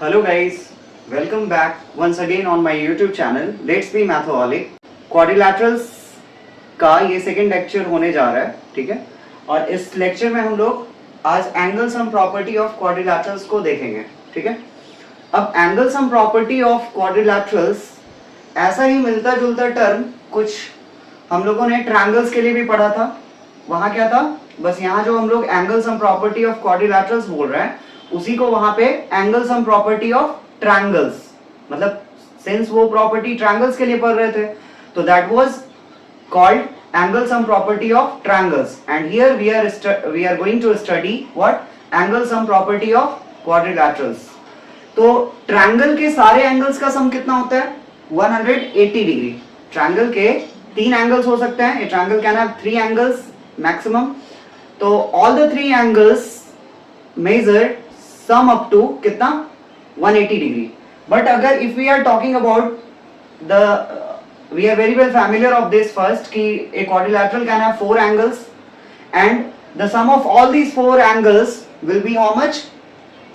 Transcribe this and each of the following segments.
Hello guys, welcome back once again on my YouTube channel Let's Be Mathaholic. Quadrilaterals का ये second lecture होने जा रहा है, ठीक है। और इस लेक्चर में हम लोग आज एंगल सम प्रॉपर्टी ऑफ क्वाड्रिलैटरल्स को देखेंगे, ठीक है। अब एंगल सम प्रॉपर्टी ऑफ क्वाड्रिलैटरल्स ऐसा ही मिलता जुलता टर्म कुछ हम लोगों ने ट्रायंगल्स के लिए भी पढ़ा था। वहाँ क्या था, बस यहाँ जो हम लोग angle sum property of quadrilaterals बोल रहे हैं उसी को वहां पे angle sum property of triangles, मतलब सिंस वो प्रॉपर्टी ट्रायंगल्स के लिए पढ़ रहे थे तो that was called angle sum property of triangles. And here we are going to study what angle sum property of quadrilaterals. तो ट्रायंगल के सारे एंगल्स का सम कितना होता है? 180 डिग्री। ट्रायंगल के 3 एंगल्स हो सकते हैं। A triangle can have 3 angles maximum. तो all the 3 angles measured sum up to कितना 180 डिग्री। बट अगर if we are talking about the we are very well familiar of this first कि a quadrilateral can have 4 angles and the sum of all these 4 angles will be how much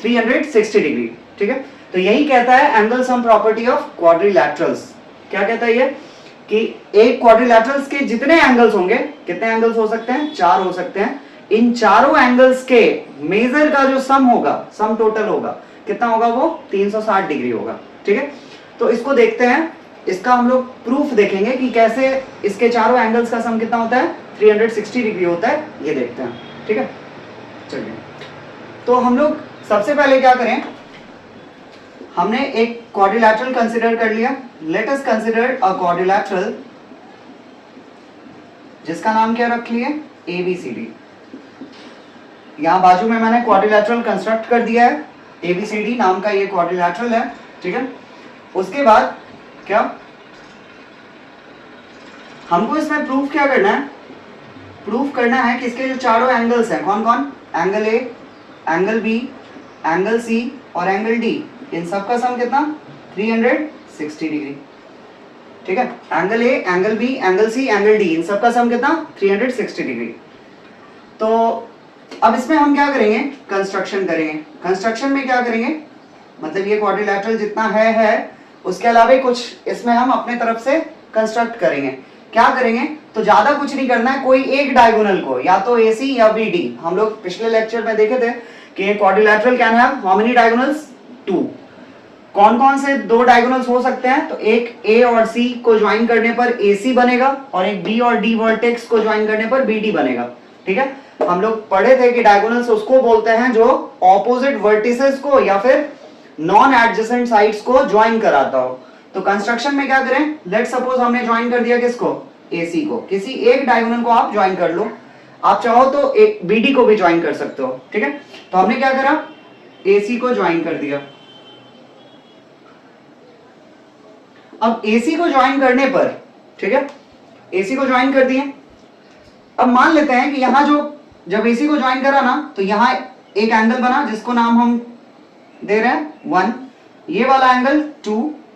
360 degree, ठीक है। तो यही कहता है angle sum property of क्वाड्रिलैटरल्स। क्या कहता है ये कि एक क्वाड्रिलैटरल्स के जितने एंगल्स होंगे, कितने एंगल्स हो सकते हैं? 4 हो सकते हैं। इन चारों एंगल्स के मेजर का जो सम होगा, सम टोटल होगा, कितना होगा? वो 360 डिग्री होगा, ठीक है। तो इसको देखते हैं, इसका हम लोग प्रूफ देखेंगे कि कैसे इसके चारों एंगल्स का सम कितना होता है, 360 डिग्री होता है, ये देखते हैं, ठीक है। चलिए, तो हम लोग सबसे पहले क्या करें, हमने एक क्वाड्रिलैटरल कंसिडर कर लिया। Let us consider a quadrilateral जिसका नाम क्या रख लिए? ABCD। यहां बाजू में मैंने क्वाड्रिलैटरल कंस्ट्रक्ट कर दिया है, ABCD नाम का ये क्वाड्रिलैटरल है, ठीक है। उसके बाद क्या हमको इसमें प्रूफ क्या करना है? प्रूफ करना है कि इसके जो चारों एंगल्स हैं, कौन कौन? Angle A, angle B, angle C और एंगल D, इन सब का सम कितना? 360 डिग्री, ठीक है। Angle A, angle B, angle C, angle D, इन सब का सम कितना? 360 डिग्री। तो अब इसमें हम क्या करेंगे? कंस्ट्रक्शन करेंगे। कंस्ट्रक्शन में क्या करेंगे, मतलब ये क्वाड्रिलैटरल जितना है उसके अलावा कुछ इसमें हम अपने तरफ से कंस्ट्रक्ट करेंगे। क्या करेंगे? तो ज्यादा कुछ नहीं करना है, कोई एक डायगोनल को या तो AC या BD। हम लोग पिछले लेक्चर में देखे थे कि quadrilateral can have how many diagonals? 2। कौन कौन से 2 डायगोनल्स हो सकते हैं? तो एक A और C को ज्वाइन करने पर AC बनेगा और एक B और D वर्टेक्स को ज्वाइन करने पर BD बनेगा, ठीक है। हम लोग पढ़े थे कि डायगोनल्स उसको बोलते हैं जो ऑपोजिट वर्टिसेस को या फिर नॉन एडजेसेंट साइड्स को ज्वाइन कराता हो। तो कंस्ट्रक्शन में क्या करें? लेट्स सपोज हमने ज्वाइन कर दिया किसको? AC को। किसी एक डायगोनल को आप ज्वाइन कर लो, आप चाहो तो एक BD को भी ज्वाइन कर सकते हो, ठीक है। तो हमने क्या करा? AC को ज्वाइन कर दिया। अब AC को ज्वाइन करने पर, ठीक है, AC को ज्वाइन कर दिए। अब मान लेते हैं कि यहां जो जब AC को ज्वाइन करा ना तो यहां एक एंगल बना जिसको नाम हम दे रहे हैं 1, ये वाला एंगल 2,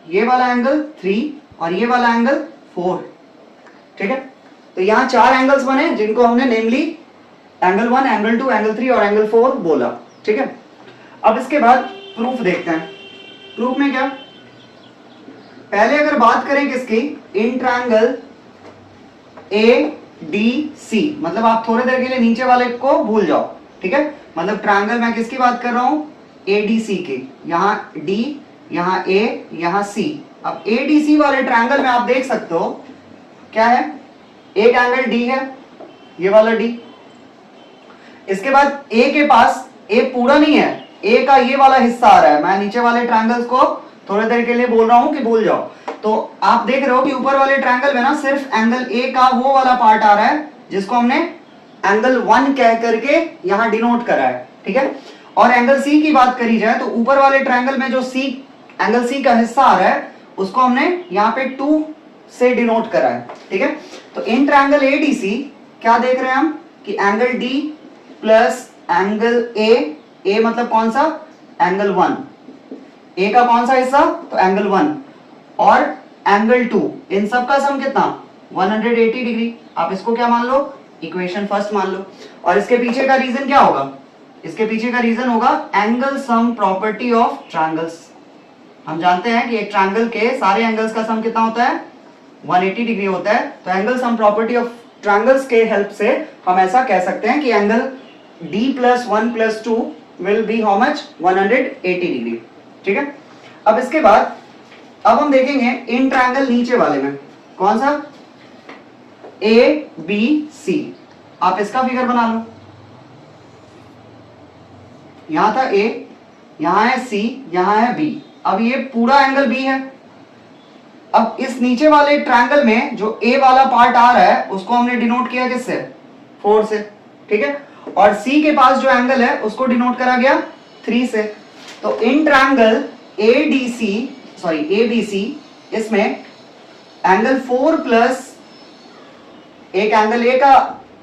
ये वाला एंगल 3 और ये वाला एंगल 4, ठीक है। तो यहां 4 एंगल्स बने जिनको हमने नेमली एंगल 1, एंगल 2, एंगल 3 और एंगल 4 बोला, ठीक है। अब इसके बाद प्रूफ देखते हैं। प्रूफ में क्या, पहले अगर बात करें किसकी, इन ट्रायंगल ADC, मतलब आप थोड़ी देर के लिए नीचे वाले को भूल जाओ, ठीक है। मतलब ट्रायंगल मैं किसकी बात कर रहा हूं? ADC की। यहां D, यहां A, यहां C। अब ADC वाले ट्रायंगल में आप देख सकते हो क्या है, एक एंगल D है, ये वाला D। इसके बाद A के पास, A पूरा नहीं है, A का ये वाला हिस्सा आ रहा है। मैं नीचे वाले ट्रायंगल्स को थोड़ी देर के लिए बोल रहा हूं कि भूल जाओ। तो आप देख रहे हो कि ऊपर वाले ट्रायंगल में ना सिर्फ एंगल A का वो वाला पार्ट आ रहा है जिसको हमने एंगल 1 कह करके यहां डिनोट करा है, ठीक है। और एंगल C की बात करी जाए तो ऊपर वाले ट्रायंगल में जो एंगल C का हिस्सा आ रहा है उसको हमने यहाँ पे 2 से डिनोट करा है, ठीक है। तो इन ट्रायंगल ADC क्या देख रहे हैं हम कि angle D plus angle A मतलब कौन सा? एंगल 1। A का कौन सा हिस्सा? तो एंगल 1 और एंगल 2, इन सब का सम कितना? 180 डिग्री। आप इसको क्या मान लो? इक्वेशन फर्स्ट मान लो। और इसके पीछे का रीजन क्या होगा? इसके पीछे का रीजन होगा angle sum property of triangles. हम जानते हैं कि एक ट्रायंगल के सारे एंगल्स का सम कितना होता है, 180 डिग्री होता है। तो angle sum property of triangles के हेल्प से हम ऐसा कह सकते हैं कि angle D + 1 + 2 will be how much, 180 degree. ठीक है, अब इसके बाद अब हम देखेंगे इन ट्रायंगल नीचे वाले में कौन सा, ABC। आप इसका फिगर बना लो, यहां था A, यहां है C, यहां है B। अब ये पूरा एंगल B है। अब इस नीचे वाले ट्रायंगल में जो A वाला पार्ट आ रहा है उसको हमने डिनोट किया किससे, 4 से। ठीक है, और C के पास जो एंगल है उसको डिनोट करा गया 3 से। तो इन ट्रायंगल ABC इसमें एंगल 4 प्लस एक एंगल A का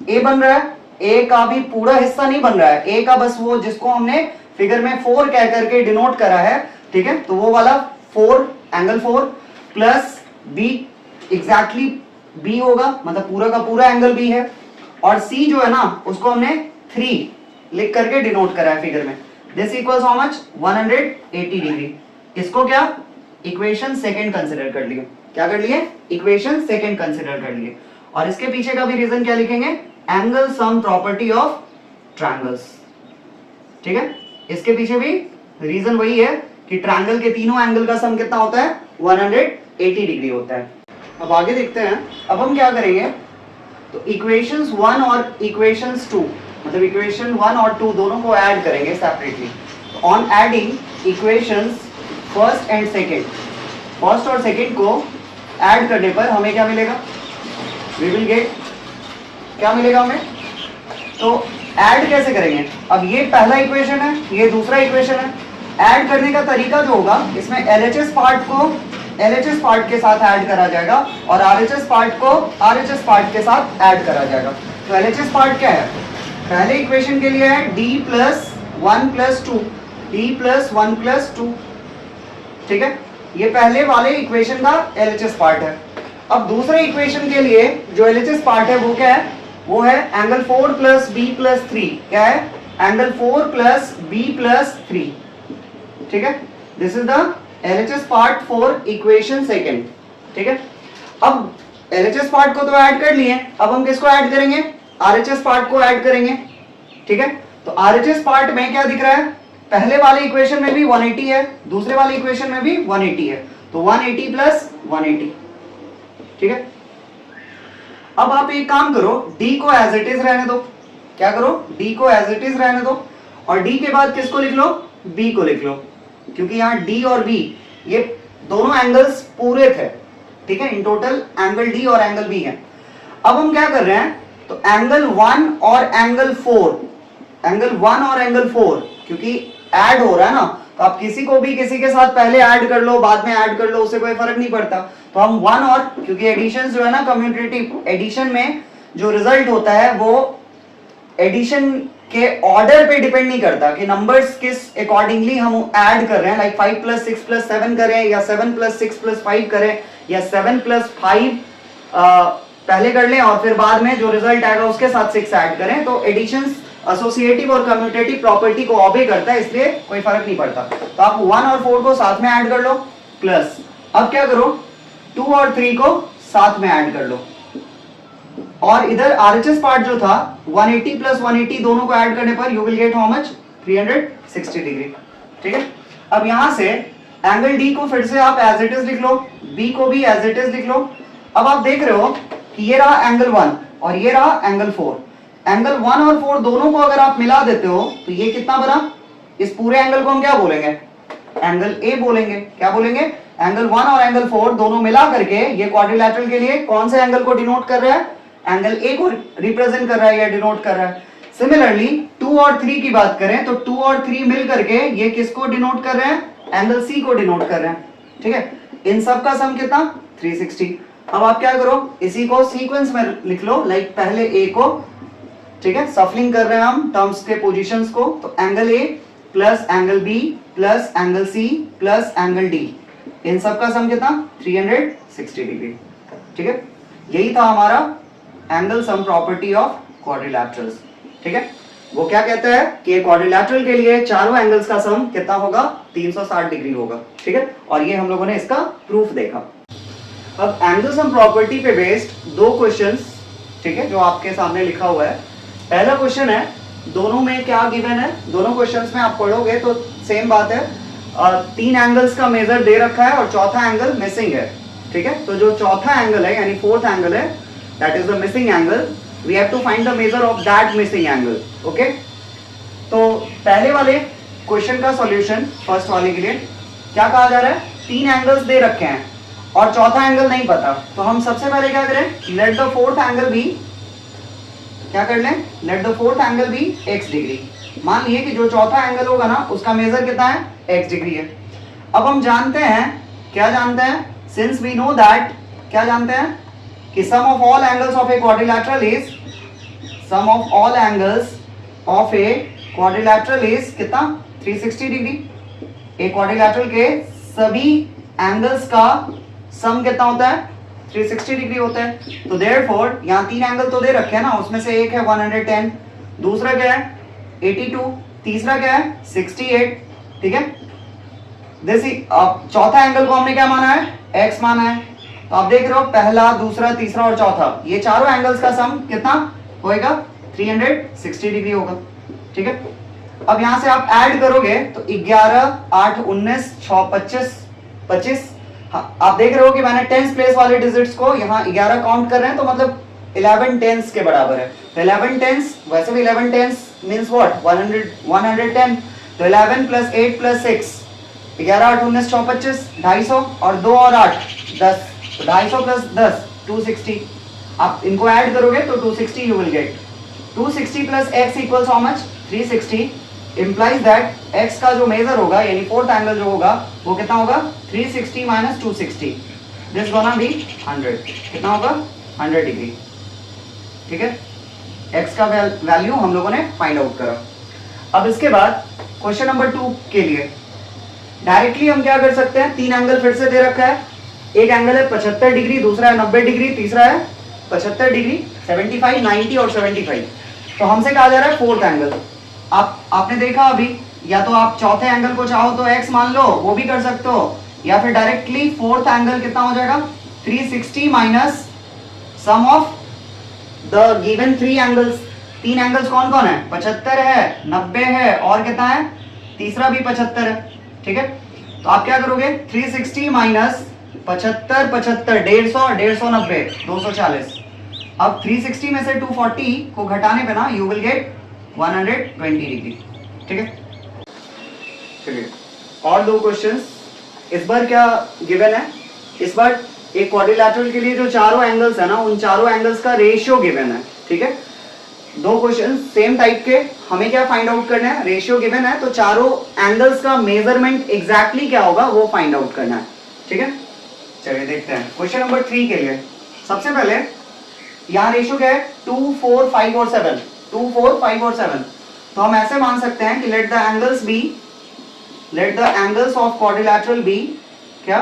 A बन रहा है, A का भी पूरा हिस्सा नहीं बन रहा है, A का बस वो जिसको हमने फिगर में 4 कह करके डिनोट करा है। ठीक है, तो वो वाला 4 angle 4 plus B exactly B होगा, मतलब पूरा का पूरा एंगल B है। और C जो है ना उसको हमने 3 लिख करके डिनोट करा है फिगर में। This equals how much, 180 degree. इसको क्या, इक्वेशन सेकंड कंसीडर कर लिए। क्या कर लिए, इक्वेशन सेकंड कंसीडर कर लिए। और इसके पीछे का भी रीजन क्या लिखेंगे, angle sum property of triangles. ठीक है, इसके पीछे भी रीजन वही है कि ट्रायंगल के तीनों एंगल का सम कितना होता है, 180 डिग्री होता है। अब आगे देखते हैं, अब हम क्या करेंगे, तो इक्वेशंस 1 और इक्वेशंस 2, मतलब इक्वेशन 1 और 2 दोनों को ऐड करेंगे सेपरेटली। तो on adding equations first and second, first और सेकंड को ऐड करने पर हमें क्या मिलेगा, वी विल गेट, क्या मिलेगा हमें, तो ऐड कैसे करेंगे। अब ये पहला इक्वेशन है, ये दूसरा इक्वेशन है। ऐड करने का तरीका जो होगा, इसमें LHS पार्ट को LHS पार्ट के साथ ऐड करा जाएगा और RHS पार्ट को RHS पार्ट के साथ ऐड करा जाएगा। तो LHS पार्ट क्या है, पहले इक्वेशन के लिए है D + 1 + 2, D + 1 + 2। ठीक है, ये पहले वाले इक्वेशन का LHS पार्ट है। अब दूसरे इक्वेशन के लिए जो LHS पार्ट है वो क्या है, वो है एंगल 4 + B + 3। क्या है, एंगल 4 + B + 3। ठीक है, this is the LHS part for equation second. ठीक है, अब LHS पार्ट को तो ऐड कर लिए, अब हम किसको ऐड करेंगे, RHS पार्ट को ऐड करेंगे। ठीक है, तो RHS पार्ट में क्या दिख रहा है, पहले वाले इक्वेशन में भी 180 है, दूसरे वाले इक्वेशन में भी 180 है, तो 180 + 180। ठीक है, अब आप एक काम करो, D को एज इट इज रहने दो। क्या करो, D को एज इट इज रहने दो और D के बाद किसको लिख लो, B को लिख लो, क्योंकि यहाँ D और B ये दोनों एंगल्स पूरे थे। ठीक है, इन टोटल एंगल D और एंगल B है। अब हम क्या कर रहे हैं, तो एंगल 1 और एंगल 4, एंगल 1 और एंगल 4 क्योंकि ऐड हो रहा है ना, तो आप किसी को भी किसी के साथ पहले ऐड कर लो बाद में ऐड कर लो, उससे कोई फर्क नहीं पड़ता। तो हम 1 और, क्योंकि एडिशन जो है ना, कम्यूटेटिव एडिशन में जो रिजल्ट होता है वो एडिशन के ऑर्डर पे डिपेंड नहीं करता कि नंबर्स किस अकॉर्डिंगली हम ऐड कर रहे हैं, लाइक 5 + 6 + 7 करें या 7 + 6 + 5 करें या 7 + 5 पहले कर लें और फिर बाद में जो रिजल्ट आएगा उसके साथ 6 ऐड करें। तो एडिशन एसोसिएटिव और कम्यूटेटिव प्रॉपर्टी को ऑबे करता है, इसलिए कोई फर्क नहीं पड़ता। तो आप 1 और 4 को साथ में ऐड कर लो, प्लस अब क्या करो, 2 और 3 को साथ में ऐड कर लो और इधर RHS पार्ट जो था 180 + 180 दोनों को ऐड करने पर you will get how much, 360 degree. ठीक है, अब यहां से एंगल D को फिर से आप एज इट इज लिख लो, B को भी एज इट इज लिख लो। अब आप देख रहे हो कि ये रहा एंगल 1 और ये रहा एंगल 4। एंगल 1 और 4 दोनों को अगर आप मिला देते हो तो ये कितना बना, इस पूरे एंगल को हम क्या बोलेंगे, एंगल A बोलेंगे। क्या बोलेंगे, एंगल 1 और एंगल 4 दोनों मिला करके ये क्वाड्रिलैटरल के लिए कौन से एंगल को डिनोट कर रहा है, एंगल A को रिप्रेजेंट कर रहा है या डिनोट कर रहा है। सिमिलरली 2 और 3 की बात करें तो 2 और 3 मिल करके ये किसको डिनोट कर रहे हैं, एंगल C को डिनोट कर रहे हैं। ठीक है, इन सब का सम कितना, 360। अब आप क्या करो, इसी को सीक्वेंस में लिख लो, लाइक पहले A को, ठीक है, सफलिंग कर रहे हैं हम टर्म्स के पोजीशंस को, तो angle A plus angle B plus angle C plus angle D, इन सब का सम कितना, 360 डिग्री। ठीक है, यही था हमारा एंगल सम प्रॉपर्टी ऑफ क्वाड्रिलैटरल्स। ठीक है, वो क्या कहता है कि क्वाड्रिलैटरल के लिए चारों एंगल्स का सम कितना होगा, 360 डिग्री होगा, ठीक है। और ये हम लोगों ने इसका प्रूफ देखा। अब एंगल सम प्रॉपर्टी पे बेस्ड दो क्वेश्चंस, ठीक है, जो आपके सामने लिखा हुआ है। पहला क्वेश्चन है, दोनों में क्या गिवन है, दोनों क्वेश्चंस में आप पढ़ोगे तो सेम बात है, तीन एंगल्स का मेजर दे रखा है और चौथा एंगल मिसिंग है, ठीक है। तो जो चौथा एंगल है यानी फोर्थ एंगल है, that is the missing angle, we have to find the measure of that missing angle, okay. तो पहले वाले क्वेश्चन का सॉल्यूशन फर्स्ट वाले के लिए क्या कहा जा रहा है, तीन एंगल्स दे रखे हैं और चौथा एंगल नहीं पता, तो हम सबसे पहले क्या करें, लेट द फोर्थ एंगल भी, क्या कर लें, लेट द फोर्थ एंगल भी x डिग्री। मान लिए कि जो चौथा एंगल होगा ना उसका मेजर कितना है, x डिग्री है। अब हम जानते हैं, क्या जानते हैं, सिंस वी नो दैट, क्या जानते हैं कि sum of all angles of a quadrilateral is, sum of all angles of a quadrilateral is कितना, 360 डिग्री। एक क्वाड्रिलैटरल के सभी एंगल्स का सम कितना होता है, 360 डिग्री होता है। तो देयरफॉर यहाँ तीन एंगल तो दे रखे हैं ना, उसमें से एक है 110, दूसरा क्या है 82, तीसरा क्या है 68, ठीक है। चौथा एंगल को हमने क्या माना है, x माना है। तो आप देख रहे हो पहला, दूसरा, तीसरा और चौथा, ये चारों एंगल्स का सम कितना होएगा, 360 डिग्री होगा, ठीक है। अब यहां से आप ऐड करोगे तो 11, 8, 19, 6, 25, 25। हाँ, आप देख रहे हो कि मैंने टेंस प्लेस वाले डिजिट्स को यहाँ 11 काउंट कर रहे हैं, तो मतलब 11 टेंस के बराबर है। तो 11 टेंस, वैसे भी 11 टेंस मींस व्हाट, 110। तो 11 प्लस 8 प्लस 6, 11, 8, 19, 6, 25, 250 और 2 और 8, 10। तो 250 प्लस 10, 260। आप इनको ऐड करोगे तो 260 you will get. 260 plus x equals how much, 360। implies that x का जो मेजर होगा यानी फोर्थ एंगल जो होगा वो कितना होगा, 360 माइनस 260, दिस गोना बी 100। कितना होगा, 100 डिग्री, ठीक है। x का वैल्यू हम लोगों ने फाइंड आउट करा। अब इसके बाद क्वेश्चन नंबर 2 के लिए डायरेक्टली हम क्या कर सकते हैं, तीन एंगल फिर से दे रखा है, एक एंगल है 75 डिग्री, दूसरा है 90 डिग्री, तीसरा है 75 डिग्री, 75, 90 और 75। तो हमसे कहा जा रहा है फोर्थ एंगल। आपने देखा अभी, या तो आप चौथे एंगल को चाहो तो x मान लो, वो भी कर सकते हो, या फिर डायरेक्टली फोर्थ एंगल कितना हो जाएगा, 360 minus sum of the given three angles. तीन एंगल्स कौन कौन है, 75 है, 90 है और कितना है, तीसरा भी 75 है, ठीक है। तो आप क्या करोगे, 360 माइनस 75, 75, 150, 150, 90, 240। अब 360 में से 240 को घटाने पे ना यू विल गेट 120 डिग्री, ठीक है। चलिए और दो क्वेश्चंस। इस बार क्या गिवन है, इस बार एक क्वाड्रिलैटरल के लिए जो चारों एंगल्स है ना, उन चारों एंगल्स का रेशियो गिवन है, ठीक है। दो क्वेश्चन सेम टाइप के, हमें क्या फाइंड आउट करना है, रेशियो गिवन है तो चारों एंगल्स का मेजरमेंट एग्जैक्टली क्या होगा वो फाइंड आउट करना है, ठीक है। चलिए देखते हैं क्वेश्चन नंबर 3 के लिए। सबसे पहले यहाँ रेशियो क्या है, 2, 4, 5 और 7, 2, 4, 5 और 7। तो हम ऐसे मान सकते हैं कि let the angles B, let the angles of quadrilateral B, क्या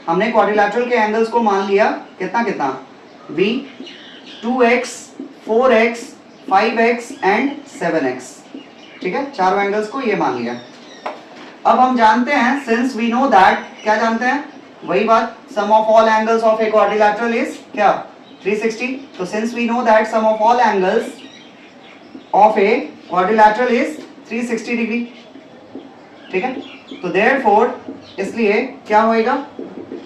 हमने क्वाड्रिलैटरल के एंगल्स को मान लिया कितना कितना, B 2x, 4x, 5x and 7x, ठीक है। चारों एंगल्स को ये मान लिया। अब हम जानते हैं, सिंस वी नो दैट, क्या जानते हैं, वही बात, sum of all angles of a quadrilateral is क्या, 360। तो since we know that sum of all angles of a quadrilateral is 360 degree, ठीक है। तो देयरफॉर इसलिए क्या होएगा,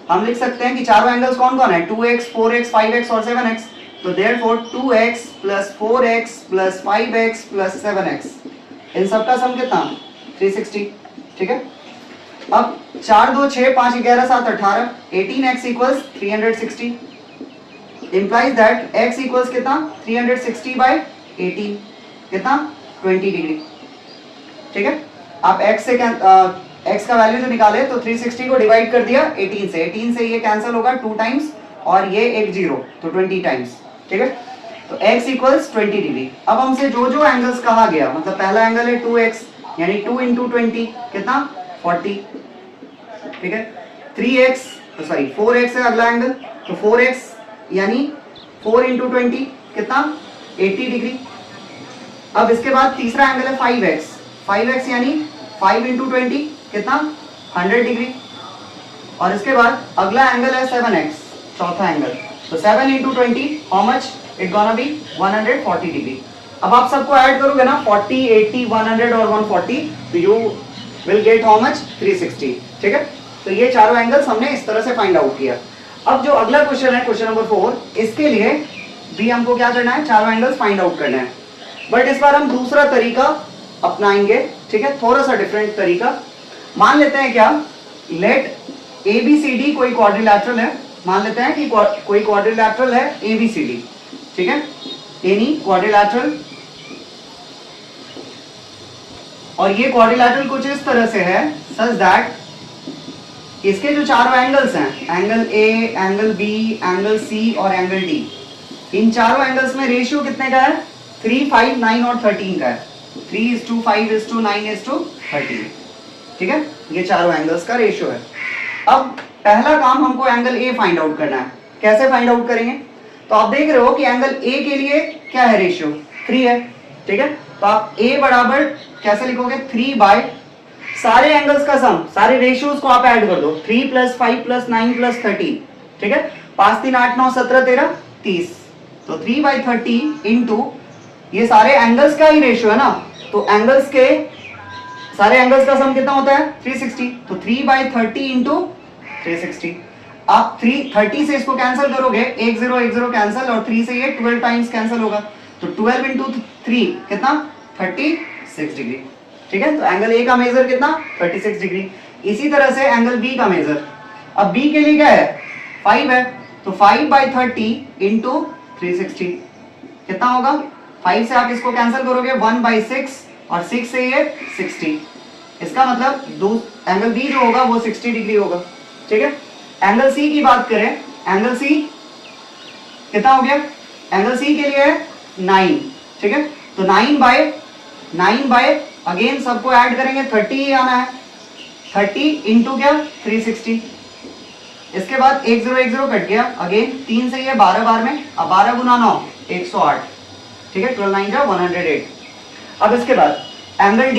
हम लिख सकते हैं कि चारों एंगल्स कौन कौन है, 2x, 4x, 5x और 7x। तो therefore 2x plus 4x plus 5x plus 7x, इन सब का सम कितना, 360, ठीक है। अब 4, 2, 6, 5, 11, 7, 18, 18x equals 360, implies that x equals कितना, 360 बाय 18, कितना, 20 डिग्री, ठीक है। आप x से x का वैल्यू जो निकाले तो 360 को डिवाइड कर दिया 18 से, 18 से ये कैंसिल होगा 2 टाइम्स और ये एक 0, तो 20 टाइम्स, ठीक है। तो x इक्वल्स 20 डिग्री। अब हमसे जो जो एंगल्स कहा गया, मतलब पहला एंगल है 2x यानी 2 इंटू 20 कितना, 40, ठीक है। 3x, सॉरी 4x है अगला एंगल, तो 4x यानी 4 इंटू 20 कितना, 80 डिग्री, अब इसके बाद तीसरा एंगल है 5x, 5x यानी 5 इंटू 20 कितना 100 डिग्री। और इसके बाद अगला एंगल है 7x, चौथा एंगल, तो 7 into 20 how much it gonna be 140 degree. अब आप सबको ऐड करोगे ना 40, 80, 100 और 140, तो you will get how much 360। ठीक है, तो ये चारों एंगल्स हमने इस तरह से फाइंड आउट किया। अब जो अगला क्वेश्चन है, क्वेश्चन नंबर 4, इसके लिए भी हमको क्या करना है, चारों एंगल्स फाइंड आउट करना है। बट इस बार हम दूसरा तरीका अपनाएंगे, ठीक है, थोड़ा सा डिफरेंट तरीका। मान लेते हैं क्या, लेट ABCD कोई क्वाड्रिलैटरल है, मान लेते हैं कि कोई क्वाड्रिलैटरल है ABCD, ठीक है, एनी क्वाड्रिलैटरल, और ये क्वाड्रिलैटरल कुछ इस तरह से है सच दैट इसके जो चारों एंगल्स हैं, angle A, angle B, angle C और एंगल D, इन चारों एंगल्स में रेशियो कितने का है, 3, 5, 9 और 13 का है। 3:5:9:13, ठीक है, ये चारों एंगल्स का रेशियो है। अब पहला काम हमको एंगल A फाइंड आउट करना है। कैसे फाइंड आउट करेंगे, तो आप देख रहे हो कि एंगल A के लिए क्या है, रेशियो 3 है, ठीक है, तो आप A बराबर कैसे लिखोगे, 3 बाय सारे एंगल्स का सम, सारे रेशियोज को आप ऐड कर दो, 3 + 5 + 9 + 13, ठीक है, 5, 3, 8, 9, 17, 13, 30, तो 3/30 इंटू ये सारे एंगल्स का ही रेशियो है ना, तो एंगल्स के सारे एंगल्स का सम कितना होता है 360, तो 3/30 इंटू 360। आप 30 से इसको कैंसिल करोगे, 1 0 1 0 कैंसिल, और 3 से ये 12 टाइम्स कैंसिल होगा, तो 12 इंटू 3 कितना 36 डिग्री, ठीक है, तो एंगल A का मेजर कितना 36 डिग्री। इसी तरह से एंगल B का मेजर, अब B के लिए क्या है 5 है, तो 5/30 इंटू 360 कितना होगा, 5 से आप इसको कैंसिल करोगे 1/6, और 6 से ये 60, इसका मतलब एंगल B जो होगा वो 60 डिग्री होगा, ठीक है। एंगल C की बात करें, एंगल C कितना हो गया, एंगल C के लिए 9, ठीक है, तो 9 बाय अगेन सबको ऐड करेंगे 30 ही आना है, 30 इंटू क्या 360, इसके बाद 1 0 1 0 कट गया, अगेन 3 से ये 12 बार में, अब 12 गुना 9 108, ठीक है, 12 9 जा 108। अब इसके बाद एंगल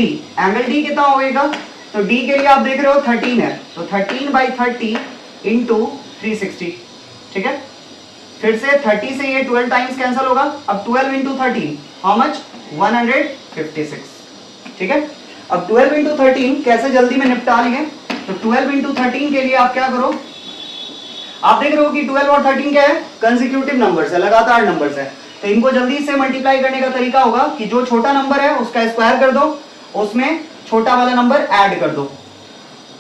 D कितना होगा, तो D के लिए आप देख रहे हो 13 है, तो 13/30 इंटू 360, ठीक है, फिर से 30 से ये 12 टाइम्स कैंसिल होगा, अब 12 इंटू 13 हाउ मच 156, ठीक है। अब 12 इंटू 13 कैसे जल्दी में निपटा लेंगे, तो 12 इंटू 13 के लिए आप क्या करो, आप देख रहे हो कि 12 और 13 क्या है, कंसेक्यूटिव नंबर्स है, लगातार नंबर्स है, तो इनको जल्दी से मल्टीप्लाई करने का तरीका होगा कि जो छोटा नंबर है उसका स्क्वायर कर दो, उसमें छोटा वाला नंबर ऐड कर दो,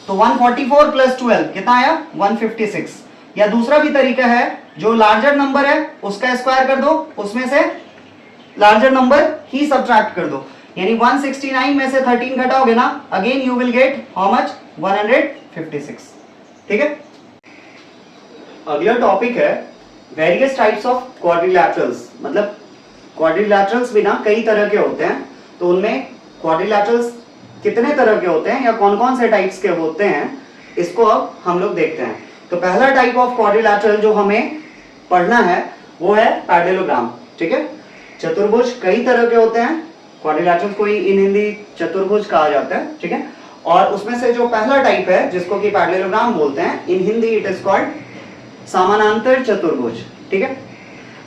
तो 144 + 12 कितना आया 156। या दूसरा भी तरीका है, जो लार्जर नंबर है उसका स्क्वायर कर दो, उसमें से लार्जर नंबर ही सब्ट्रैक्ट कर दो, यानी 169 में से 13 घटाओगे ना, again you will get how much 156, ठीक है। अगला टॉपिक है वेरियस टाइप्स ऑफ क्वाड्रिलैटरल्स, मतलब क्वाड्रिलैटरल्स भी ना कई तरह के होते हैं, तो उनमें क्वाड्रिलैटरल्स कितने तरह के होते हैं या कौन कौन से टाइप्स के होते हैं, इसको अब हम लोग देखते हैं। तो पहला टाइप ऑफ क्वाड्रिलैटरल जो हमें पढ़ना है वो है पैरेललोग्राम, ठीक है। चतुर्भुज कई तरह के होते हैं, क्वाड्रिलैटरल को इन हिंदी चतुर्भुज कहा जाता है, ठीक है, और उसमें से जो पहला टाइप है जिसको कि पैरेललोग्राम बोलते हैं, इन हिंदी इट इज कॉल्ड समानांतर चतुर्भुज, ठीक है।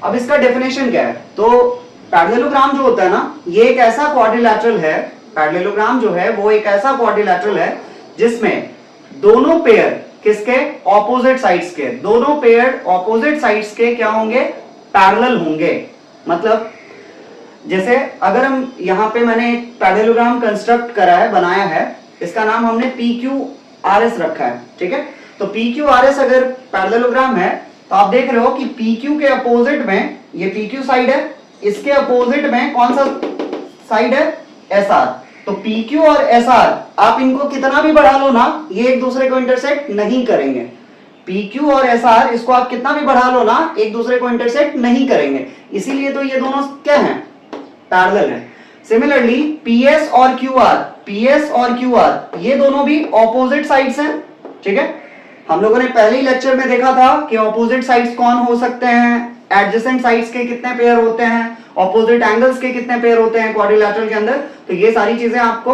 अब इसका डेफिनेशन क्या है, तो पैरेललोग्राम जो होता है ना, ये एक ऐसा क्वाड्रिलैटरल है, पैरेललोग्राम जो है वो एक ऐसा क्वाड्रिलैटरल है जिसमें दोनों पेयर किसके ऑपोजिट साइड्स के, दोनों पेयर ऑपोजिट साइड्स के क्या होंगे पैरेलल होंगे। मतलब जैसे अगर हम यहाँ पे मैंने एक पैरेललोग्राम कंस्ट्रक्ट करा है, बनाया है, इसका नाम हमने PQRS रखा है, ठीक है, तो PQRS अगर पैरेललोग्राम है तो आप देख रहे हो कि PQ के अपोजिट में ये PQ साइड है, इसके अपोजिट में कौन सा साइड है SR, तो PQ और SR आप इनको कितना भी बढ़ा लो ना, ये एक दूसरे को इंटरसेक्ट नहीं करेंगे। PQ और SR इसको आप कितना भी बढ़ा लो ना, एक दूसरे को इंटरसेक्ट नहीं करेंगे, इसीलिए तो ये दोनों क्या हैं पैरेलल है। सिमिलरली PS और QR ये दोनों भी ऑपोजिट साइड्स हैं, ठीक है। हम लोगों ने पहले ही लेक्चर में देखा था कि ऑपोजिट साइड्स कौन हो सकते हैं, एडजेसेंट साइड्स के कितने पेयर होते हैं, ऑपोजिट एंगल्स के कितने पेयर होते हैं क्वाड्रिलैटरल के अंदर, तो ये सारी चीजें आपको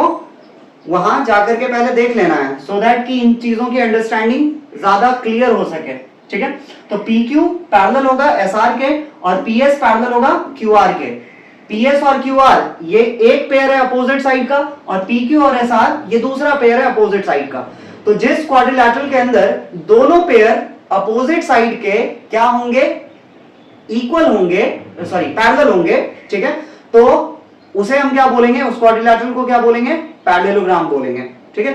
वहां जाकर के पहले देख लेना है, सो दैट कि इन चीजों की अंडरस्टैंडिंग ज्यादा क्लियर हो सके, ठीक है। तो PQ पैरेलल होगा SR के और PS पैरेलल होगा QR के। PS और QR ये एक पेयर है अपोजिट साइड का, और PQ और SR ये दूसरा पेयर है अपोजिट साइड का। तो जिस क्वाड्रिलैटरल के अंदर दोनों पेयर अपोजिट साइड के क्या होंगे, इक्वल होंगे, सॉरी पैरेलल होंगे, ठीक है, तो उसे हम क्या बोलेंगे, उस क्वाड्रिलैटरल को क्या बोलेंगे, पैरेललोग्राम बोलेंगे, ठीक है।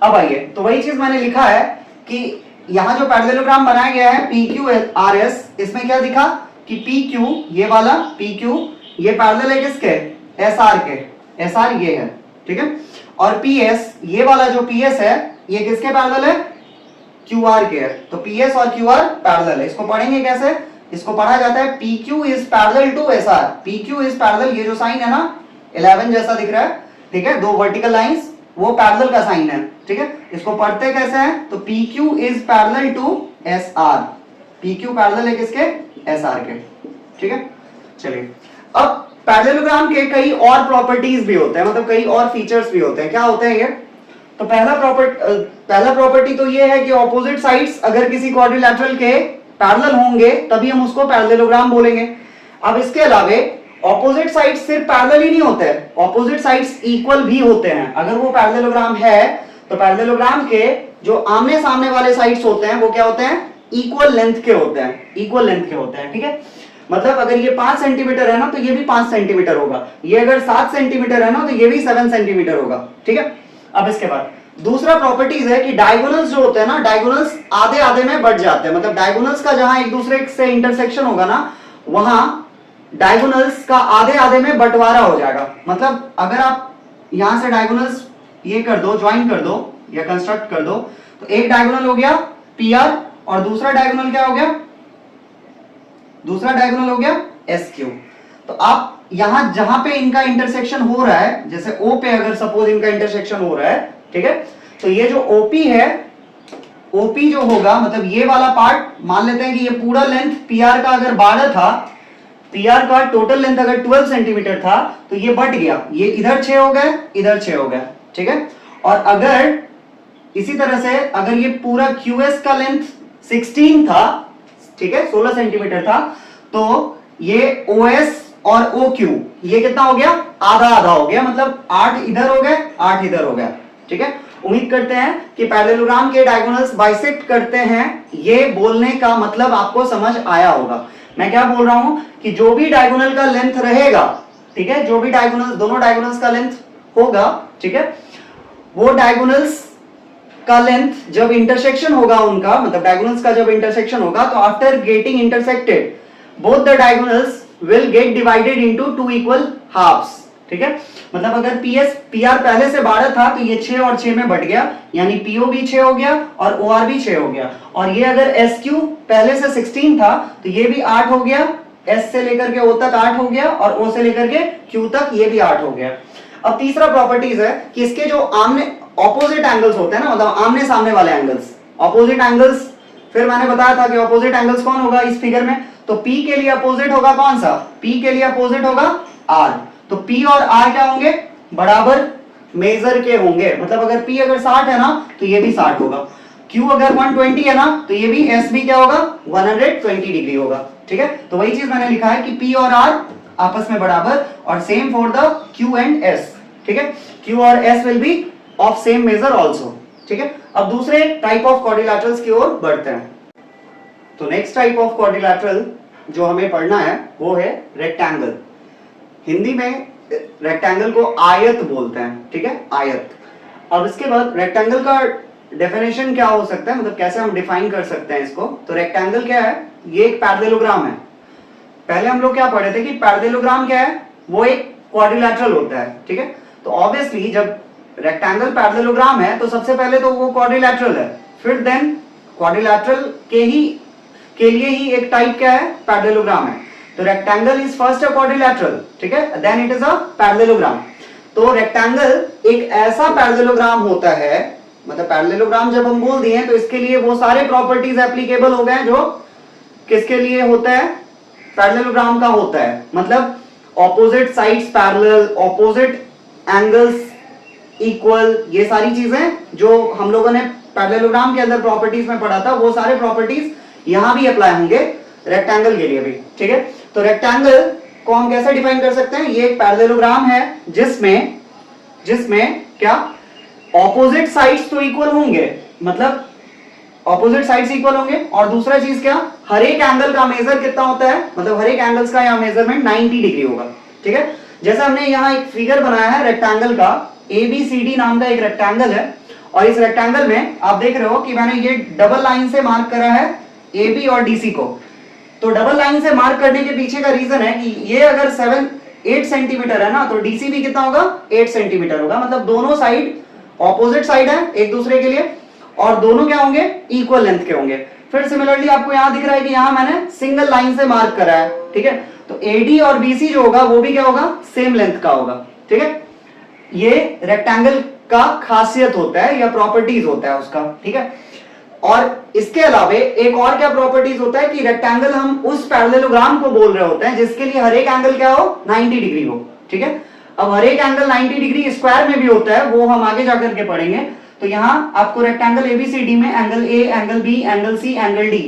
अब आइए, तो वही चीज मैंने लिखा है कि यहां जो पैरेललोग्राम बनाया गया है PQRS, इसमें क्या दिखा कि PQ ये वाला PQ ये पैरेलल है किसके, SR के, SR ये है, ठीक है, और PS ये वाला जो PS है ये किसके पैरेलल है, QR के है। तो PS और QR पैरेलल है। इसको पढ़ेंगे कैसे, इसको पढ़ा जाता है PQ is parallel to SR। PQ is parallel, ये जो साइन है ना 11 जैसा दिख रहा है, ठीक है, दो वर्टिकल लाइंस, वो पैरेलल का साइन है, ठीक है। इसको पढ़ते कैसे हैं, तो PQ is parallel to SR। PQ parallel है किसके, SR के, ठीक है। चलिए, अब पैरेललोग्राम के कई और प्रॉपर्टीज भी होते हैं, मतलब कई और फीचर्स भी होते हैं। क्या होते हैं ये, तो पहला प्रॉपर्टी तो ये है कि ऑपोजिट साइड्स अगर किसी क्वाड्रिलैटरल के पैरेलल होंगे तभी हम उसको पैरेललोग्राम बोलेंगे। अब इसके अलावे ऑपोजिट साइड्स सिर्फ पैरेलल ही नहीं होते हैं, ऑपोजिट साइड्स इक्वल भी होते हैं। अगर वो पैरेललोग्राम है तो पैरेललोग्राम के जो आमने सामने वाले साइड्स होते हैं वो क्या होते हैं, इक्वल लेंथ के होते हैं, इक्वल लेंथ के होते हैं, ठीक है। मतलब अगर ये 5 सेंटीमीटर है ना तो ये भी 5 सेंटीमीटर होगा, ये अगर 7 सेंटीमीटर है ना तो ये भी 7 सेंटीमीटर होगा, ठीक है। अब इसके बाद दूसरा प्रॉपर्टीज है कि डायगोनल्स जो होते हैं ना, डायगोनल्स आधे आधे में बढ़ जाते हैं। मतलब डायगोनल्स का जहां एक दूसरे से इंटरसेक्शन होगा ना, वहां डायगोनल्स का आधे आधे में बंटवारा हो जाएगा। मतलब अगर आप यहां से डायगोनल्स ये कर दो, ज्वाइन कर दो या कंस्ट्रक्ट कर दो, तो एक डायगोनल हो गया PR और दूसरा डायगोनल क्या हो गया, दूसरा डायगोनल हो गया SQ। तो आप यहां जहां पे इनका इंटरसेक्शन हो रहा है, जैसे O पे अगर सपोज इनका इंटरसेक्शन हो रहा है, ठीक है, तो ये जो OP है, OP जो होगा, मतलब ये वाला पार्ट मान लेते हैं कि ये पूरा लेंथ PR का अगर 12 था, PR का टोटल लेंथ अगर 12 सेंटीमीटर था, तो ये बट गया, ये इधर 6 हो गए, इधर 6 हो गया, ठीक है। और अगर इसी तरह से अगर ये पूरा QS का लेंथ 16 था, ठीक है, 16 सेंटीमीटर था, तो ये OS और OQ ये कितना हो गया, आधा आधा हो गया, मतलब 8 इधर हो गए, 8 इधर हो गया, ठीक है। उम्मीद करते हैं कि पैरेललोग्राम के डायगोनल्स बाइसेक्ट करते हैं, ये बोलने का मतलब आपको समझ आया होगा। मैं क्या बोल रहा हूं कि जो भी डायगोनल का लेंथ रहेगा, ठीक है, जो भी डायगोनल, दोनों डायगोनल्स का लेंथ होगा, ठीक है, वो डायगोनल्स का लेंथ जब इंटरसेक्शन होगा उनका, मतलब डायगोनल्स का जब इंटरसेक्शन होगा, तो after getting intersected both the diagonals will get divided into 2 equal halves, ठीक है। मतलब अगर PR पहले से 12 था तो ये 6 और 6 में बट गया, यानी PO भी 6 हो गया और OR भी 6 हो गया। और ये अगर SQ पहले से 16 था तो ये भी 8 हो गया, S से लेकर के O तक 8 हो गया, और O से लेकर के Q तक ये भी 8 हो गया। अब तीसरा प्रॉपर्टीज है कि इसके जो आमने ऑपोजिट एंगल्स होते हैं ना, मतलब आमने सामने वाले एंगल्स, ऑपोजिट एंगल्स, फिर मैंने बताया था कि ऑपोजिट एंगल्स कौन होगा इस फिगर में, तो P के लिए अपोजिट होगा कौन सा, P के लिए अपोजिट होगा R। तो P और R क्या होंगे, बराबर मेजर के होंगे। मतलब अगर P अगर 60 है ना तो ये भी 60 होगा, Q अगर 120 है ना तो ये भी S भी क्या होगा, 120 डिग्री होगा, ठीक है। तो वही चीज मैंने लिखा है कि P और R आपस में बराबर, और same for the Q and S, ठीक है। Q और S will be of same measure also, ठीक है। अब दूसरे टाइप ऑफ क्वाड्रिलैटरल्स की ओर बढ़ते हैं। तो नेक्स्ट टाइप ऑफ क्वाड्रिलैटरल जो हमें पढ़ना है वो है रेक्टेंगल। हिंदी में रेक्टेंगल को आयत बोलते हैं, ठीक है, आयत। अब इसके बाद रेक्टेंगल का डेफिनेशन क्या हो सकता है, मतलब कैसे हम डिफाइन कर सकते हैं इसको। तो रेक्टेंगल क्या है, ये एक पैरेललोग्राम है। पहले हम लोग क्या पढ़े थे कि पैरेललोग्राम क्या है, वो एक क्वाड्रिलैटरल होता है, ठीक है। तो ऑब्वियसली जब रेक्टेंगल पैरेललोग्राम है तो सबसे पहले तो वो क्वाड्रिलैटरल है, फिर देन क्वाड्रिलैटरल के लिए ही एक टाइप क्या है, पैरेललोग्राम है। तो rectangle is first a quadrilateral, ठीक है, then it is a parallelogram. तो रेक्टेंगल एक ऐसा पैरेललोग्राम होता है, मतलब पैरेललोग्राम जब हम बोल दिए तो इसके लिए वो सारे प्रॉपर्टीज एप्लीकेबल हो गए जो किसके लिए होता है, पैरेललोग्राम का होता है, मतलब opposite sides parallel, opposite angles equal, ये सारी चीजें जो हम लोगों ने पैरेललोग्राम के अंदर प्रॉपर्टीज में पढ़ा था, वो सारे प्रॉपर्टीज यहां भी अप्लाई होंगे रेक्टेंगल के लिए भी, ठीक है। तो रेक्टेंगल को हम कैसे डिफाइन कर सकते हैं, ये एक पैरेललोग्राम है जिसमें क्या ऑपोजिट साइड्स तो इक्वल होंगे, मतलब ऑपोजिट साइड्स इक्वल होंगे, और दूसरा चीज क्या, हर एक एंगल का मेजर कितना होता है, मतलब हर एक एंगल्स का यहाँ मेजरमेंट 90 डिग्री होगा, ठीक है। जैसे हमने यहाँ एक फिगर बनाया है रेक्टेंगल का, ABCD नाम का एक रेक्टेंगल है, और इस रेक्टेंगल में आप देख रहे हो कि मैंने ये डबल लाइन से मार्क करा है AB और DC को। तो डबल लाइन से मार्क करने के पीछे का रीजन है कि ये अगर 8 सेंटीमीटर है ना, तो DC भी कितना होगा, 8 सेंटीमीटर होगा, मतलब दोनों साइड ऑपोजिट साइड है एक दूसरे के लिए, और दोनों क्या होंगे, इक्वल लेंथ के होंगे। फिर सिमिलरली आपको यहां दिख रहा है कि यहां मैंने सिंगल लाइन से मार्क करा है, ठीक है। तो AD और BC जो होगा वो भी क्या होगा, सेम लेंथ का होगा, ठीक है। ये रेक्टेंगल का खासियत होता है या प्रॉपर्टीज होता है उसका, ठीक है। और इसके अलावा एक और क्या प्रॉपर्टीज होता है कि रेक्टेंगल हम उस पैरेललोग्राम को बोल रहे होते हैं जिसके लिए हर एक एंगल क्या हो, 90 डिग्री हो, ठीक है। अब हर एक एंगल 90 डिग्री स्क्वायर में भी होता है, वो हम आगे जाकर के पढ़ेंगे। तो यहां आपको रेक्टेंगल ABCD में angle A, angle B, angle C, angle D,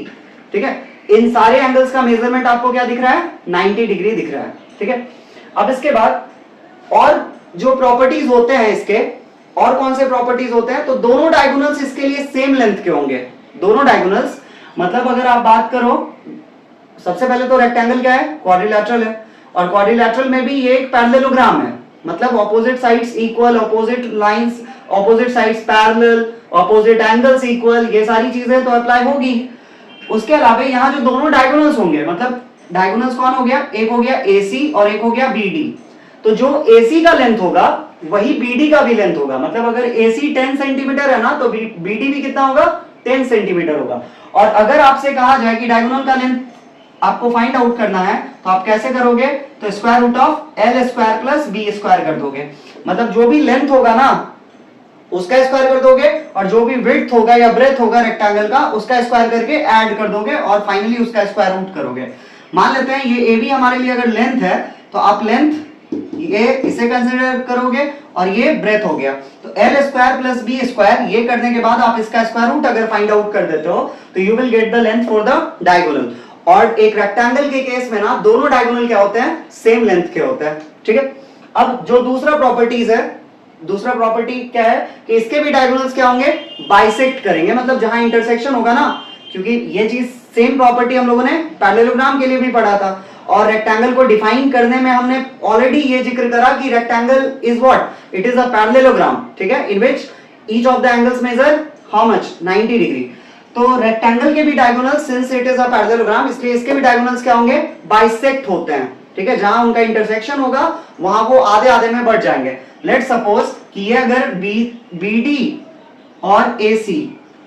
ठीक है, इन सारे एंगल्स का मेजरमेंट आपको क्या दिख रहा है, 90 डिग्री दिख रहा है, ठीक है। अब इसके बाद और जो प्रॉपर्टीज होते हैं इसके, और कौन से प्रॉपर्टीज होते हैं, तो दोनों डायगोनल्स इसके लिए सेम लेंथ के होंगे, दोनों डायगोनल्स, मतलब अगर आप बात करो, सबसे पहले तो रेक्टेंगल क्या है, क्वाड्रिलैटरल है, और क्वाड्रिलैटरल में भी ये एक पैरेललोग्राम है, मतलब opposite sides equal, opposite lines, opposite sides parallel, opposite angles equal, ये सारी चीजें तो अप्लाई होगी। उसके अलावा यहाँ जो दोनों डायगोनल्स होंगे, मतलब डायगोनल्स कौन हो गया, एक हो गया AC और एक हो गया BD, तो जो AC का लेंथ होगा वही BD का भी लेंथ होगा, मतलब अगर AC 10 सेंटीमीटर है ना, तो BD भी कितना होगा, 10 सेंटीमीटर होगा। और अगर आपसे कहा जाए कि डायगोनल का लेंथ आपको फाइंड आउट करना है, तो आप कैसे करोगे, तो square root of L square plus B square कर दोगे, मतलब जो भी लेंथ होगा ना उसका स्क्वायर कर दोगे, और जो भी विड्थ होगा या ब्रेथ होगा रेक्टेंगल का उसका स्क्वायर करके ऐड कर दोगे, और फाइनली उसका स्क्वायर रूट करोगे। मान लेते हैं ये AB हमारे लिए अगर लेंथ है, तो आप लेंथ ये इसे कंसीडर करोगे, और ये ब्रेथ हो गया, तो L square plus B square, ये करने के बाद आप इसका स्क्वायर रूट अगर फाइंड आउट कर देते हो तो you will get the length for the diagonal. और एक रेक्टेंगल के केस में ना दोनों डायगोनल क्या होते हैं, सेम लेंथ के होते हैं, ठीक है। अब जो दूसरा प्रॉपर्टीज है, दूसरा प्रॉपर्टी क्या है कि इसके भी डायगोनल्स क्या होंगे, बाइसेक्ट करेंगे, मतलब जहां इंटरसेक्शन होगा ना, क्योंकि ये चीज सेम प्रॉपर्टी हम लोगों ने पैरेललोग्राम के लिए भी पढ़ा था, और रेक्टेंगल को डिफाइन करने में हमने ऑलरेडी ये जिक्र करा कि rectangle is what, it is a parallelogram, ठीक है, in which each of the angles measure how much, 90 degree. तो रेक्टेंगल के भी diagonals, since it is a parallelogram, इसलिए इसके भी डायगोनल्स क्या होंगे, बाइसेक्ट होते हैं, ठीक है, जहां उनका इंटरसेक्शन होगा वहां वो आधे आधे में बढ़ जाएंगे। लेट्स सपोज कि ये अगर BD और AC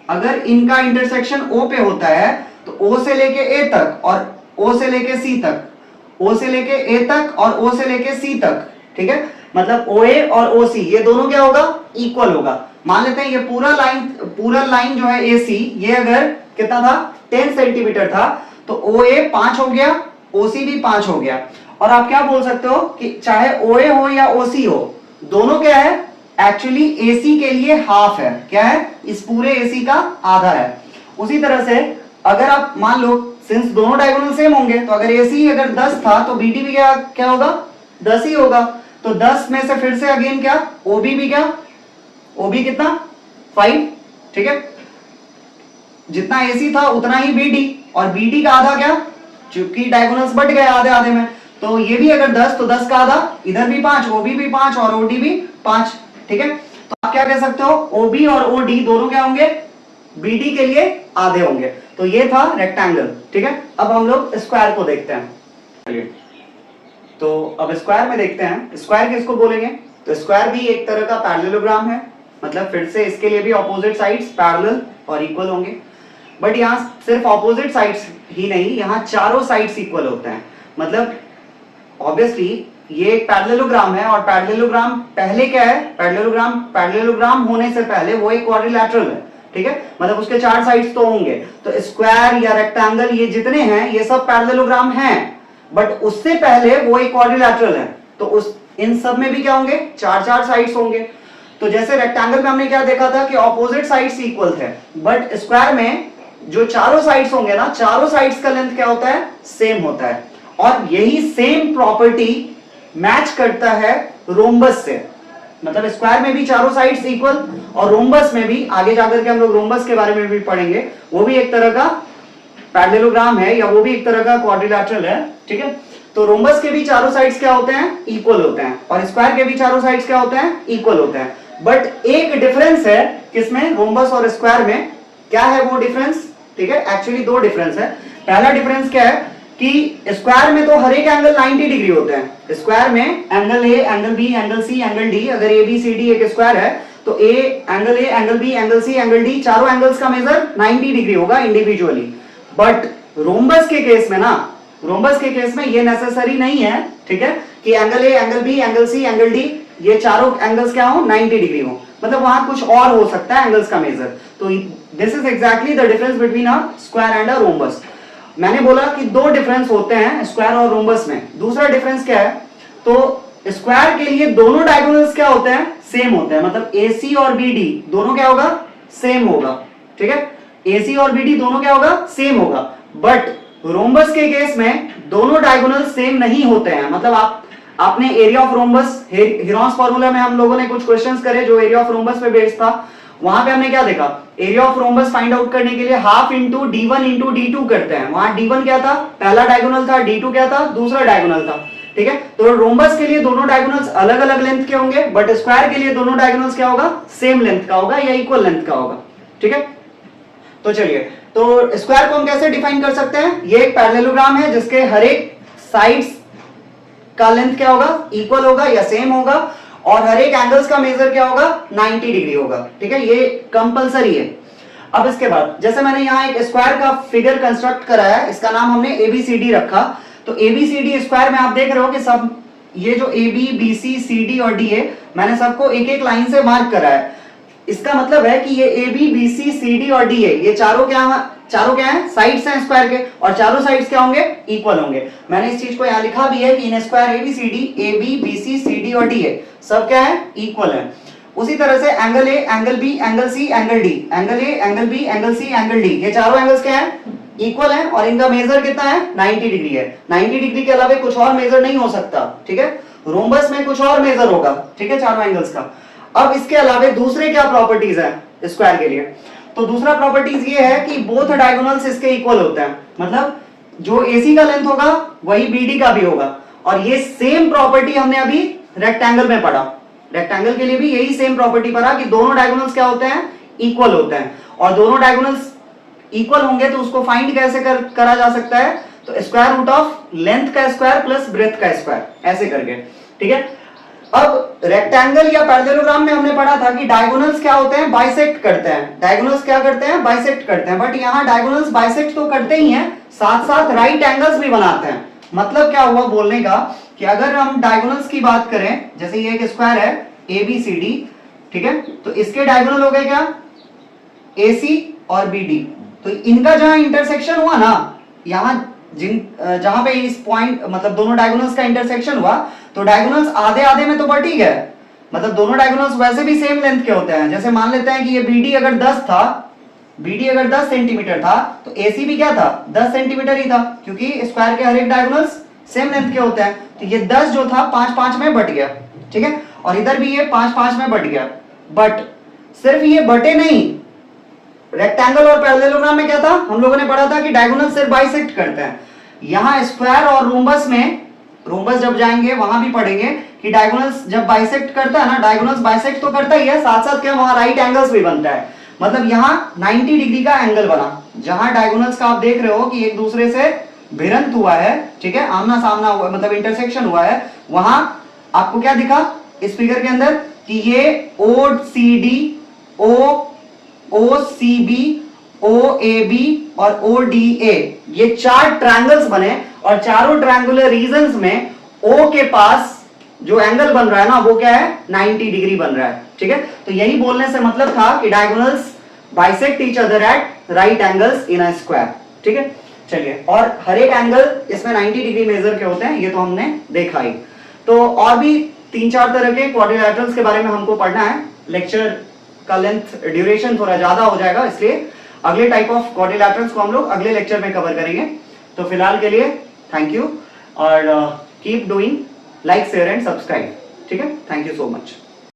अगर इनका इंटरसेक्शन O पे होता है, तो O से लेके A तक और O से लेके C तक, O से लेके A तक और O से लेके C तक, ठीक है, मतलब OA और OC ये दोनों क्या होगा, इक्वल होगा। मान लेते हैं ये पूरा लाइन जो है AC, ये अगर कितना था, 10 सेंटीमीटर था, तो OA 5 हो गया, OC भी 5 हो गया। और आप क्या बोल सकते हो कि चाहे OA हो या OC हो, दोनों क्या है, एक्चुअली AC के लिए हाफ है, क्या है, इस पूरे AC का आधा है। उसी तरह से अगर आप मान लो, सिंस दोनों डायगोनल सेम होंगे, तो अगर AC अगर 10 था तो BD भी क्या होगा, 10 ही होगा। तो 10 में से फिर से अगेन क्या, OB भी क्या, OB कितना, 5, ठीक है, जितना AC था उतना ही BD, और BD का आधा क्या, चूंकि डायगोनल्स बढ़ गए आधे आधे में, तो ये भी अगर 10 तो 10 का आधा, इधर भी 5, OB भी 5 और OD भी 5, ठीक है। तो आप क्या कह सकते हो, OB और OD दोनों क्या होंगे, BD के लिए आधे होंगे। तो ये था रेक्टेंगल, ठीक है। अब हम लोग स्क्वायर को देखते हैं। तो अब स्क्वायर में देखते हैं, स्क्वायर किसको बोलेंगे, तो स्क्वायर भी एक तरह का पैरेललोग्राम है, मतलब फिर से इसके लिए भी ऑपोजिट साइड्स पैरेलल और इक्वल होंगे, बट यहाँ सिर्फ ऑपोजिट साइड्स ही नहीं, यहाँ चारों साइड्स इक्वल होते हैं। मतलब ऑब्वियसली ये एक पैरेललोग्राम है, और पैरेललोग्राम पहले क्या है, पैरेललोग्राम होने से पहले वो एक क्वाड्रिलैटरल है, ठीक है, मतलब उसके 4 साइड्स तो होंगे। तो स्क्वायर या रेक्टेंगल ये जितने हैं ये सब पैरेललोग्राम हैं, बट उससे पहले वो एक क्वाड्रिलैटरल है, तो उस इन सब में भी क्या होंगे, चार चार साइड्स होंगे। तो जैसे रेक्टेंगल में हमने क्या देखा था कि ऑपोजिट साइड्स इक्वल थे, बट स्क्वायर में जो चारों साइड्स होंगे ना, चारों साइड्स का लेंथ क्या होता है, सेम होता है। और यही सेम प्रॉपर्टी मैच करता है रोम्बस से, मतलब स्क्वायर में भी चारों साइड्स इक्वल, और रोम्बस में भी, आगे जाकर के हम लोग रोम्बस के बारे में भी पढ़ेंगे, वो भी एक तरह का पैरेललोग्राम है या वो भी एक तरह का क्वाड्रिलैटरल है, ठीक है। तो रोम्बस के भी चारों साइड्स क्या होते हैं, इक्वल होते हैं, और स्क्वायर के भी चारों साइड्स क्या होते हैं, इक्वल होते हैं। बट एक डिफरेंस है किसमें, रोम्बस और स्क्वायर में। क्या है वो डिफरेंस, ठीक है, एक्चुअली दो डिफरेंस है। पहला डिफरेंस क्या है कि स्क्वायर में तो हर एक एंगल 90 डिग्री होते हैं। स्क्वायर में angle A, angle B, angle C, angle D, अगर ए बी सी डी एक स्क्वायर है तो A, angle B, angle C, angle D, चारों एंगल्स का मेजर 90 डिग्री होगा इंडिविजुअली। बट रोम्बस के केस में ना, रोम्बस के केस में ये नेसेसरी नहीं है, ठीक है, कि angle A, angle B, angle C, angle D, ये चारों एंगल्स क्या हो, 90 डिग्री हो, मतलब वहां कुछ और हो सकता है एंगल्स का मेजर। तो this is exactly the difference between a square and a rhombus. मैंने बोला कि दो डिफरेंस होते हैं स्क्वायर और रोम्बस में। दूसरा डिफरेंस क्या है, तो स्क्वायर के लिए दोनों डायगोनल्स क्या होते हैं, सेम होते हैं, मतलब AC और BD दोनों क्या होगा, सेम होगा, ठीक है, AC और BD दोनों क्या होगा, सेम होगा। बट रोम्बस के केस में दोनों डायगोनल सेम नहीं होते हैं, मतलब आपने area of rhombus, Heron's formula में हम लोगों ने कुछ क्वेश्चंस करे जो एरिया ऑफ रोम्बस पे बेस्ड था, वहां पे हमने क्या देखा, area of rhombus find out करने के लिए half into D1 into D2 करते हैं। वहां D1 क्या था, पहला डायगोनल था, D2 क्या था, दूसरा डायगोनल था, ठीक है। तो रोम्बस के लिए दोनों डायगोनल्स अलग अलग लेंथ के होंगे, बट स्क्वायर के लिए दोनों डायगोनल्स क्या होगा, सेम लेंथ का होगा या इक्वल लेंथ का होगा, ठीक है। तो चलिए, तो स्क्वायर को हम कैसे डिफाइन कर सकते हैं, ये एक पैरेललोग्राम है जिसके हर एक साइड्स का लेंथ क्या होगा, इक्वल होगा या सेम होगा, और हर एक एंगल्स का मेजर क्या होगा, 90 डिग्री होगा, ठीक है, ये कंपलसरी है। अब इसके बाद जैसे मैंने यहाँ एक स्क्वायर का फिगर कंस्ट्रक्ट कराया है, इसका नाम हमने ABCD रखा। तो ABCD स्क्वायर में आप देख रहे हो कि सब ये जो AB, BC, CD और D है, मैंने सबको एक एक लाइन से मार्क करा है। इसका मतलब है कि ये AB, BC, CD और D है, ये चारों क्या है, साइड्स हैं स्क्वायर के, और चारों साइड्स क्या होंगे, इक्वल होंगे। मैंने इस चीज को यहाँ लिखा भी है कि in square ABCD, AB, BC, CD और D है, सब क्या है, इक्वल है। उसी तरह से angle A, angle B, angle C, angle D, angle A, angle B, angle C, angle D, ये चारों एंगल्स क्या है, इक्वल है, और इनका मेजर कितना है, 90 डिग्री है। 90 डिग्री के अलावा कुछ और मेजर नहीं हो सकता, ठीक है। रोम्बस में कुछ और मेजर होगा, ठीक है, चारों एंगल्स का। अब इसके अलावा दूसरे क्या प्रॉपर्टीज है स्क्वायर के लिए, तो दूसरा प्रॉपर्टीज ये है कि बोथ डायगोनल्स इसके इक्वल होते हैं, मतलब जो AC का लेंथ होगा वही BD का भी होगा। और ये सेम प्रॉपर्टी हमने अभी रेक्टेंगल में पढ़ा, रेक्टेंगल के लिए भी यही सेम प्रॉपर्टी पढ़ा कि दोनों डायगोनल्स क्या होते हैं, इक्वल होते हैं, और दोनों डायगोनल्स इक्वल होंगे तो उसको फाइंड कैसे करा जा सकता है, तो स्क्वायर रूट ऑफ लेंथ का स्क्वायर प्लस ब्रेथ का स्क्वायर, ऐसे करके, ठीक है। अब रेक्टेंगल या पैरेललोग्राम में हमने पढ़ा था कि डायगोनल्स क्या होते हैं, बाइसेक्ट करते हैं, डायगोनल्स क्या करते हैं, बाइसेक्ट करते हैं। बट यहाँ डायगोनल्स बाइसेक्ट तो करते ही हैं, साथ साथ राइट एंगल्स भी बनाते हैं। मतलब क्या हुआ बोलने का कि अगर हम डायगोनल्स की बात करें, जैसे ये एक स्क्वायर है ABCD, ठीक है, तो इसके डायगोनल हो गए क्या, AC और BD। तो इनका जहां इंटरसेक्शन हुआ ना, यहां जहां पे इस पॉइंट, मतलब दोनों डायगोनल्स का इंटरसेक्शन हुआ, तो डायगोनल्स आधे आधे में तो बट ही गए, मतलब दोनों डायगोनल्स वैसे भी सेम लेंथ के होते हैं। जैसे मान लेते हैं कि ये BD अगर 10 था, BD अगर 10 सेंटीमीटर था, तो AC भी क्या था, 10 सेंटीमीटर ही था, क्योंकि स्क्वायर के हर एक डायगोनल्स सेम लेंथ के होते हैं। तो ये 10 जो था 5-5 में बट गया, ठीक है, और इधर भी ये 5-5 में बट गया। बट सिर्फ ये बटे नहीं, रेक्टेंगल और पैरेललोग्राम में क्या था, हम लोगों ने पढ़ा था कि डायगोनल सिर्फ बाइसेक्ट करते हैं। यहां स्क्वायर और रोम्बस में, रोम्बस जब जाएंगे वहां भी पढ़ेंगे कि डायगोनल्स जब बाइसेक्ट करता है ना, डायगोनल्स बाइसेक्ट तो करता ही है, साथ साथ क्या वहां राइट एंगल्स भी बनता है। मतलब यहाँ 90 डिग्री का एंगल बना, जहां डायगोनल्स का आप देख रहे हो कि एक दूसरे से भिरंत हुआ है, ठीक है, आमना सामना हुआ, मतलब इंटरसेक्शन हुआ है, वहां आपको क्या दिखा इस फिगर के अंदर कि ये OCD, OCB, OAB और ODA, ये चार ट्रायंगल्स बने, और चारों ट्रायंगुलर रीजन्स में O के पास जो एंगल बन रहा है ना, वो क्या है, 90 डिग्री बन रहा है, ठीक है। तो यही बोलने से मतलब था कि diagonals bisect each other at right angles in a square, ठीक है। चलिए, और हर एक एंगल इसमें 90 डिग्री मेजर के होते हैं, ये तो हमने देखा ही। तो और भी 3-4 तरह के क्वाड्रिलैटरल्स के बारे में हमको पढ़ना है। लेक्चर का लेंथ ड्यूरेशन थोड़ा ज्यादा हो जाएगा, इसलिए अगले टाइप ऑफ क्वाड्रिलैटरल्स को हम लोग अगले लेक्चर में कवर करेंगे। तो फिलहाल के लिए थैंक यू, और keep doing, like share and subscribe. ठीक है, थैंक यू सो मच।